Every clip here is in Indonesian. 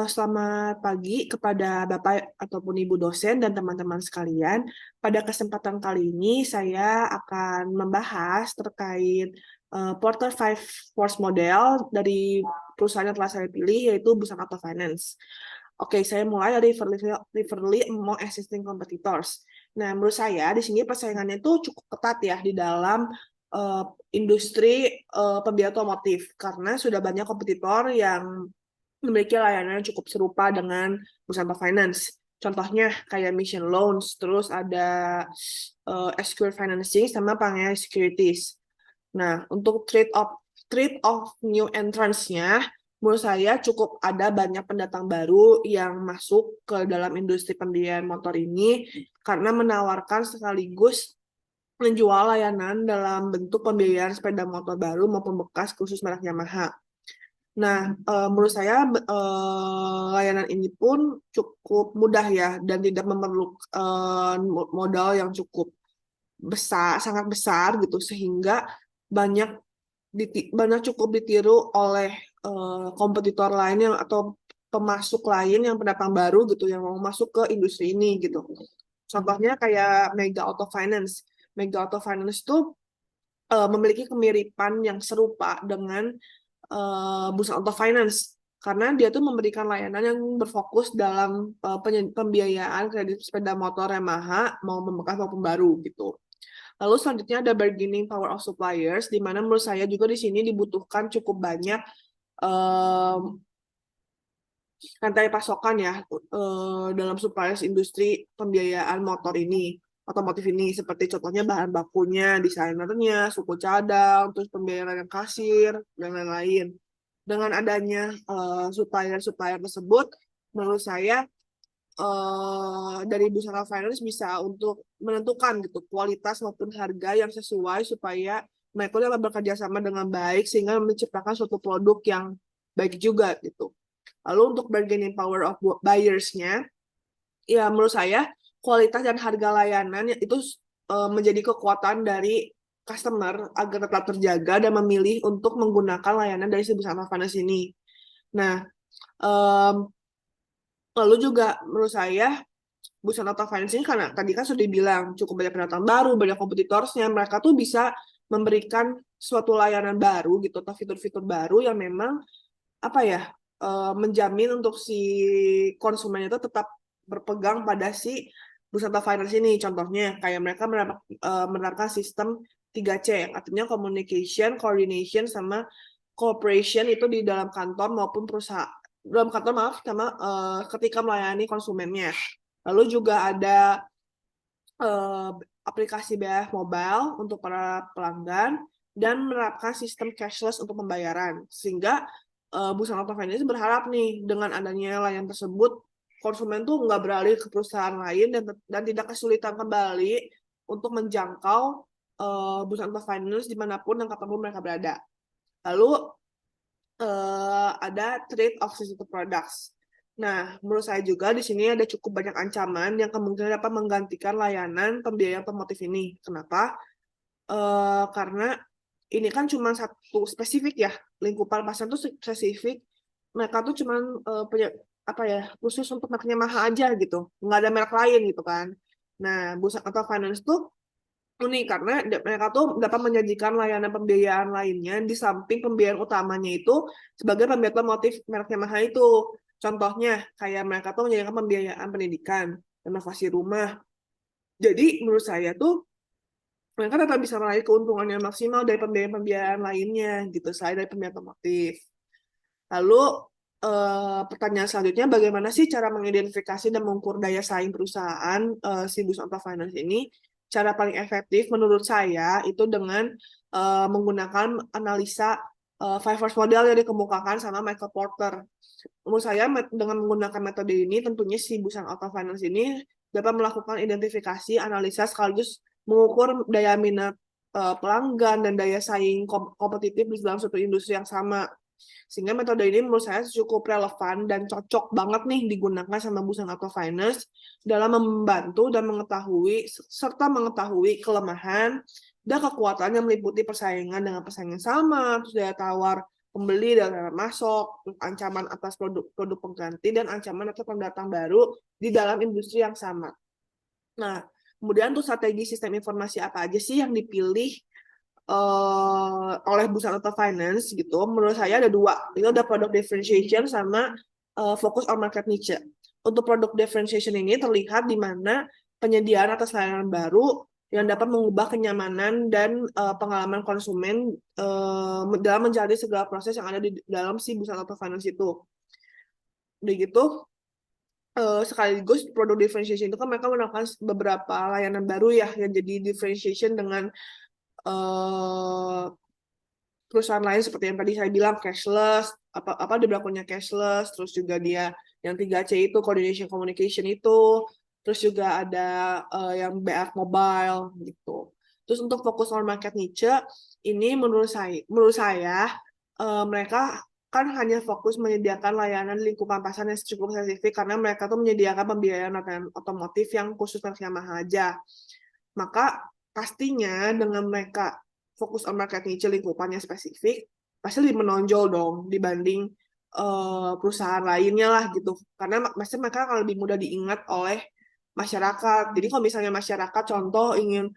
Selamat pagi kepada Bapak ataupun Ibu dosen dan teman-teman sekalian. Pada kesempatan kali ini saya akan membahas terkait Porter Five Force Model dari perusahaan yang telah saya pilih, yaitu Busana Auto Finance. Oke, saya mulai dari Riverly among existing competitors. Nah, menurut saya di sini persaingannya itu cukup ketat ya di dalam uh, industri pembiayaan otomotif karena sudah banyak kompetitor yang memiliki layanan yang cukup serupa dengan Busana Finance. Contohnya kayak Mission Loans, terus ada Secure Financing sama Pangea Securities. Nah, untuk trade of new entrants-nya, menurut saya cukup ada banyak pendatang baru yang masuk ke dalam industri pembiayaan motor ini karena menawarkan sekaligus menjual layanan dalam bentuk pembiayaan sepeda motor baru maupun bekas khusus merek Yamaha. Nah, menurut saya layanan ini pun cukup mudah ya dan tidak memerlukan modal yang cukup besar, sangat besar gitu sehingga banyak banyak cukup ditiru oleh kompetitor lain yang atau pemasuk lain yang pendatang baru gitu yang mau masuk ke industri ini gitu. Contohnya kayak Mega Auto Finance. Mega Auto Finance itu memiliki kemiripan yang serupa dengan Busana Auto Finance karena dia tuh memberikan layanan yang berfokus dalam pembiayaan kredit sepeda motor Yamaha mau bekas maupun baru gitu. Lalu selanjutnya ada bargaining power of suppliers, di mana menurut saya juga di sini dibutuhkan cukup banyak rantai pasokan ya dalam suppliers industri pembiayaan motor ini, otomotif ini, seperti contohnya bahan bakunya, desainernya, suku cadang, terus pembayaran kasir, dan lain-lain. Dengan adanya supplier-supplier tersebut, menurut saya dari Busana Finance bisa untuk menentukan gitu kualitas maupun harga yang sesuai supaya mereka dapat bekerja sama dengan baik sehingga menciptakan suatu produk yang baik juga gitu. Lalu untuk bargaining power of buyers-nya, ya menurut saya kualitas dan harga layanan itu menjadi kekuatan dari customer agar tetap terjaga dan memilih untuk menggunakan layanan dari si Busana Finance ini. Nah, lalu juga menurut saya Busana Auto Finance ini karena tadi kan sudah dibilang cukup banyak pendatang baru, banyak kompetitornya, mereka tuh bisa memberikan suatu layanan baru gitu atau fitur-fitur baru yang memang apa ya menjamin untuk si konsumen itu tetap berpegang pada si Busana Finance ini. Contohnya kayak mereka menerapkan sistem 3C, artinya communication, coordination, sama cooperation itu di dalam kantor maupun perusahaan dalam kantor maaf sama ketika melayani konsumennya. Lalu juga ada aplikasi bayar mobile untuk para pelanggan dan menerapkan sistem cashless untuk pembayaran sehingga Busana Auto Finance berharap nih dengan adanya layanan tersebut konsumen tuh nggak beralih ke perusahaan lain dan tidak kesulitan kembali untuk menjangkau Busana Auto Finance dimanapun dan kapanpun mereka berada. Lalu ada trade of sensitive products. Nah, menurut saya juga di sini ada cukup banyak ancaman yang kemungkinan dapat menggantikan layanan pembiayaan otomotif ini. Kenapa? Karena ini kan cuma satu spesifik ya, lingkupan pasar tuh spesifik. Mereka tuh cuma punya apa ya khusus untuk mereknya mahal aja gitu, nggak ada merek lain gitu kan. Nah, Bursa atau Finance tuh unik karena mereka tuh dapat menjanjikan layanan pembiayaan lainnya di samping pembiayaan utamanya itu sebagai pembiayaan otomotif merek Yamaha itu. Contohnya kayak mereka tuh menyediakan pembiayaan pendidikan, renovasi rumah. Jadi menurut saya tuh mereka tetap bisa meraih keuntungan yang maksimal dari pembiayaan-pembiayaan lainnya gitu, selain dari pembiayaan otomotif. Lalu pertanyaan selanjutnya, bagaimana sih cara mengidentifikasi dan mengukur daya saing perusahaan si Busana Finance ini? Cara paling efektif menurut saya itu dengan menggunakan analisa five force model yang dikemukakan sama Michael Porter. Menurut saya dengan menggunakan metode ini tentunya si Busana Auto Finance ini dapat melakukan identifikasi, analisa sekaligus mengukur daya minat pelanggan dan daya saing kompetitif di dalam suatu industri yang sama. Sehingga metode ini menurut saya cukup relevan dan cocok banget nih digunakan sama Busana Auto Finance dalam membantu dan mengetahui serta mengetahui kelemahan dan kekuatan yang meliputi persaingan dengan pesaing yang sama, terus daya tawar pembeli dan layanan masuk, ancaman atas produk pengganti, dan ancaman atas pendatang baru di dalam industri yang sama. Nah, kemudian untuk strategi sistem informasi apa aja sih yang dipilih oleh Busana Finance gitu? Menurut saya ada dua. Itu ada product differentiation sama fokus on market niche. Untuk product differentiation ini terlihat di mana penyediaan atas layanan baru yang dapat mengubah kenyamanan dan pengalaman konsumen dalam menjalani segala proses yang ada di dalam si Busana Finance itu. Begitu, sekaligus product differentiation itu kan mereka menawarkan beberapa layanan baru ya yang jadi differentiation dengan perusahaan lain seperti yang tadi saya bilang cashless, apa di belakangnya cashless, terus juga dia yang 3C itu coordination communication itu, terus juga ada yang BF Mobile gitu. Terus untuk fokus on market niche ini menurut saya mereka kan hanya fokus menyediakan layanan lingkupan pasar yang cukup spesifik karena mereka tuh menyediakan pembiayaan otomotif yang khusus versi Yamaha aja. Maka pastinya dengan mereka fokus on market niche lingkupannya spesifik, pasti lebih menonjol dong dibanding perusahaan lainnya lah gitu. Karena pasti mereka akan lebih mudah diingat oleh masyarakat. Jadi kalau misalnya masyarakat contoh ingin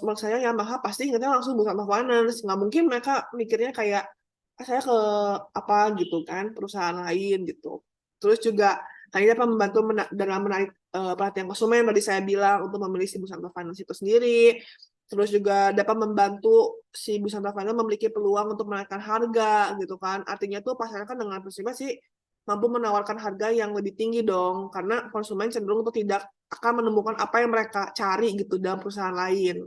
menurut saya Yamaha pasti ingatnya langsung Busana Finance. Nggak mungkin mereka mikirnya kayak saya ke apa gitu kan perusahaan lain gitu. Terus juga kayaknya dapat membantu dalam menarik perhatian konsumen tadi saya bilang untuk memilih si Busana Finance itu sendiri. Terus juga dapat membantu si Busana Finance memiliki peluang untuk menaikkan harga gitu kan. Artinya tuh pasarnya kan dengan prinsipnya sih mampu menawarkan harga yang lebih tinggi dong karena konsumen cenderung untuk tidak akan menemukan apa yang mereka cari gitu dalam perusahaan lain.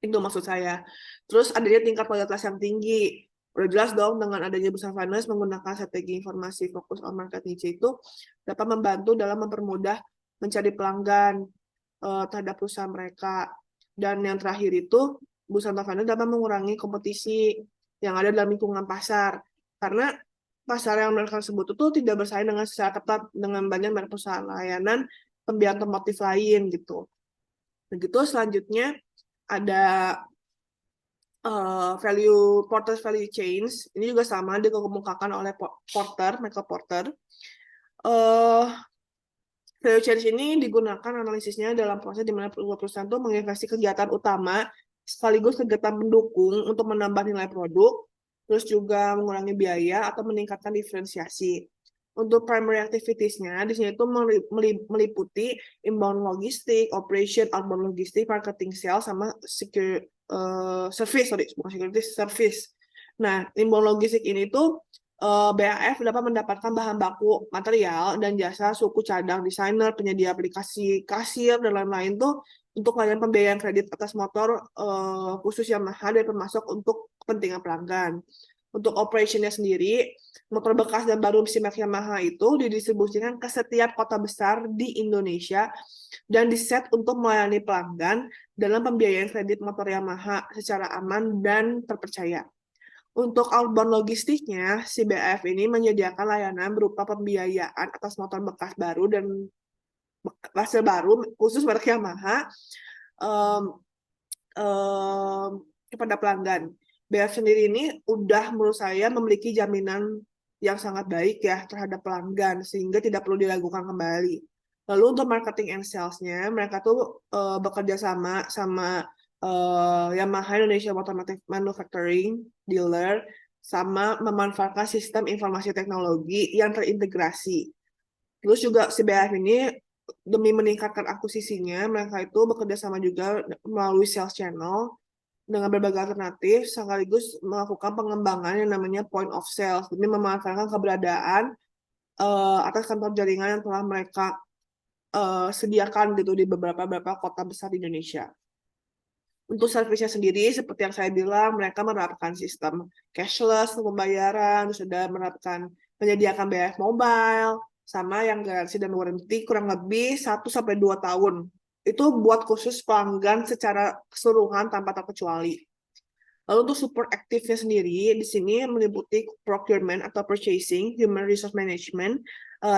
Itu maksud saya. Terus adanya tingkat kualitas yang tinggi. Udah jelas dong dengan adanya Busana Finance menggunakan strategi informasi fokus on market niche itu dapat membantu dalam mempermudah mencari pelanggan terhadap perusahaan mereka. Dan yang terakhir itu Busana Finance dapat mengurangi kompetisi yang ada dalam lingkungan pasar. Karena pasar yang mereka sebut itu tidak bersaing dengan secara ketat dengan banyak merek perusahaan layanan pembiayaan otomotif lain gitu. Begitu selanjutnya ada Porter's value chains. Ini juga sama dikemukakan oleh Michael Porter. Value chains ini digunakan analisisnya dalam proses di mana perusahaan itu menginvestasi kegiatan utama sekaligus kegiatan pendukung untuk menambah nilai produk, terus juga mengurangi biaya atau meningkatkan diferensiasi. Untuk primary activities-nya, di sini itu meliputi inbound logistik, operation, outbound logistik, marketing, sales, sama bukan security, service. Nah, inbound logistik ini tuh BAF dapat mendapatkan bahan baku, material, dan jasa suku cadang, desainer, penyedia aplikasi, kasir, dan lain-lain tuh untuk layanan pembiayaan kredit atas motor khusus Yamaha dan termasuk untuk kepentingan pelanggan. Untuk operationnya sendiri, motor bekas dan baru merek Yamaha itu didistribusikan ke setiap kota besar di Indonesia dan diset untuk melayani pelanggan dalam pembiayaan kredit motor Yamaha secara aman dan terpercaya. Untuk outbound logistiknya, si BF ini menyediakan layanan berupa pembiayaan atas motor bekas baru dan hasil baru khusus merek Yamaha kepada pelanggan. BF sendiri ini udah menurut saya memiliki jaminan yang sangat baik ya terhadap pelanggan sehingga tidak perlu diragukan kembali. Lalu untuk marketing and sales-nya, mereka tuh bekerja sama Yamaha Indonesia Automotive Manufacturing Dealer sama memanfaatkan sistem informasi teknologi yang terintegrasi. Terus juga si BF ini demi meningkatkan akuisisinya, mereka itu bekerja sama juga melalui sales channel dengan berbagai alternatif sekaligus melakukan pengembangan yang namanya point of sales demi memanfaatkan keberadaan atas kantor jaringan yang telah mereka sediakan gitu di beberapa kota besar di Indonesia. Untuk servisnya sendiri, seperti yang saya bilang, mereka menerapkan sistem cashless pembayaran, sudah menerapkan menyediakan BF Mobile, sama yang garansi dan warranty kurang lebih 1-2 tahun. Itu buat khusus pelanggan secara keseluruhan tanpa terkecuali. Lalu untuk support aktifnya sendiri, di sini meliputi procurement atau purchasing, human resource management,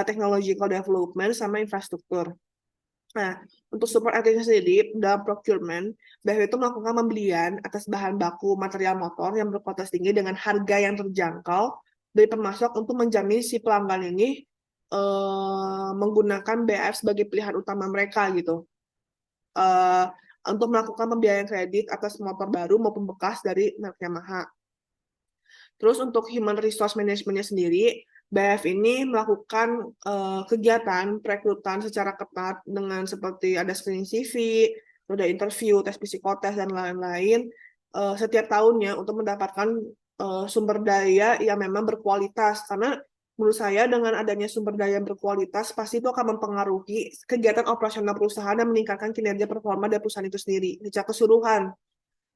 technological development, sama infrastruktur. Nah, untuk support activity sendiri dalam procurement, BF itu melakukan pembelian atas bahan baku material motor yang berkualitas tinggi dengan harga yang terjangkau dari pemasok untuk menjamin si pelanggan ini menggunakan BF sebagai pilihan utama mereka gitu. Eh, untuk melakukan pembiayaan kredit atas motor baru maupun bekas dari merek Yamaha. Terus untuk human resource management-nya sendiri, BF ini melakukan kegiatan perekrutan secara ketat dengan seperti ada screening CV, ada interview, tes psikotes, dan lain-lain setiap tahunnya untuk mendapatkan sumber daya yang memang berkualitas. Karena menurut saya dengan adanya sumber daya yang berkualitas, pasti itu akan mempengaruhi kegiatan operasional perusahaan dan meningkatkan kinerja performa dari perusahaan itu sendiri secara keseluruhan.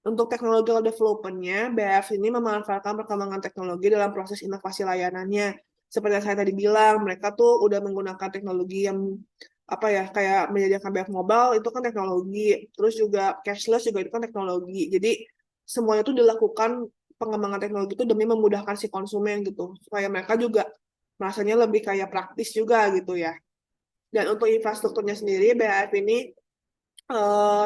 Untuk technological development-nya, BF ini memanfaatkan perkembangan teknologi dalam proses inovasi layanannya. Seperti yang saya tadi bilang, mereka tuh udah menggunakan teknologi yang apa ya, kayak menyediakan BF Mobile itu kan teknologi, terus juga cashless juga itu kan teknologi. Jadi semuanya itu dilakukan pengembangan teknologi itu demi memudahkan si konsumen gitu, supaya mereka juga merasanya lebih kayak praktis juga gitu ya. Dan untuk infrastrukturnya sendiri, BF ini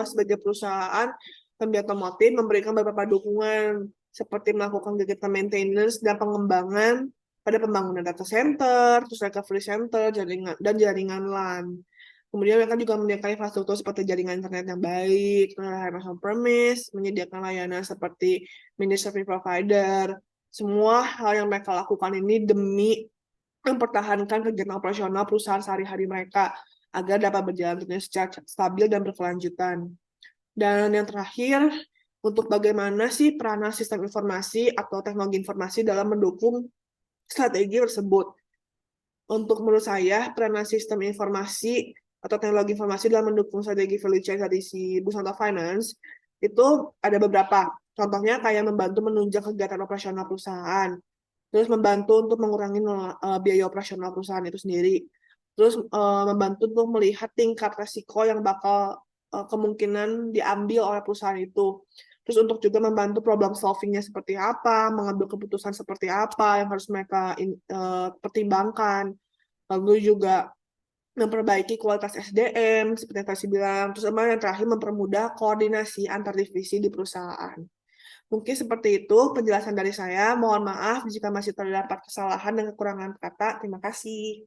sebagai perusahaan pembiayaan otomotif memberikan beberapa dukungan seperti melakukan kegiatan maintenance dan pengembangan pada pembangunan data center, terus recovery center, jaringan dan jaringan LAN. Kemudian mereka juga menyediakan infrastruktur seperti jaringan internet yang baik, Amazon Premise, menyediakan layanan seperti managed service provider. Semua hal yang mereka lakukan ini demi mempertahankan kegiatan operasional perusahaan sehari-hari mereka agar dapat berjalan secara stabil dan berkelanjutan. Dan yang terakhir, untuk bagaimana sih peranan sistem informasi atau teknologi informasi dalam mendukung strategi tersebut. Untuk menurut saya, peranan sistem informasi atau teknologi informasi dalam mendukung strategi value chain dari si Busana Finance itu ada beberapa. Contohnya kayak membantu menunjang kegiatan operasional perusahaan, terus membantu untuk mengurangi biaya operasional perusahaan itu sendiri, terus membantu untuk melihat tingkat resiko yang bakal kemungkinan diambil oleh perusahaan itu, terus untuk juga membantu problem solving-nya seperti apa, mengambil keputusan seperti apa yang harus mereka pertimbangkan, lalu juga memperbaiki kualitas SDM seperti yang tadi bilang, terus yang terakhir mempermudah koordinasi antar divisi di perusahaan. Mungkin seperti itu penjelasan dari saya. Mohon maaf jika masih terdapat kesalahan dan kekurangan kata. Terima kasih.